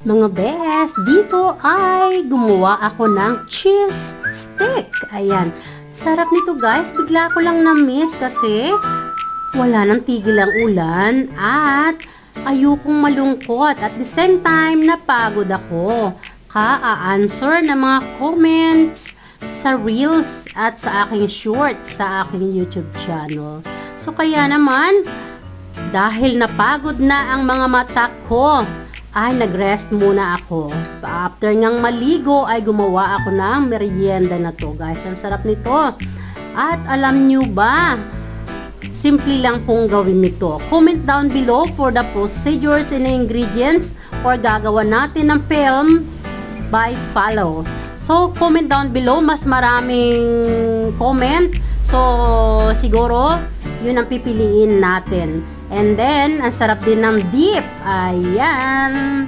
Mga best, dito ay gumawa ako ng cheese stick. Ayan. Sarap nito guys. Bigla ko lang na-miss kasi wala nang tigil ang ulan at ayokong malungkot. At the same time, napagod ako. Ka-answer ng mga comments sa reels at sa aking shorts sa aking YouTube channel. So kaya naman, dahil napagod na ang mga mata ko, ay nag-rest muna ako. After ngang maligo ay gumawa ako ng merienda na to guys. Ang sarap nito. At alam nyo ba, simple lang pong gawin nito. Comment down below for the procedures and ingredients or gagawa natin ng film by follow. So comment down below, mas maraming comment. So siguro yun ang pipiliin natin. And then, ang sarap din ng dip. Ayan.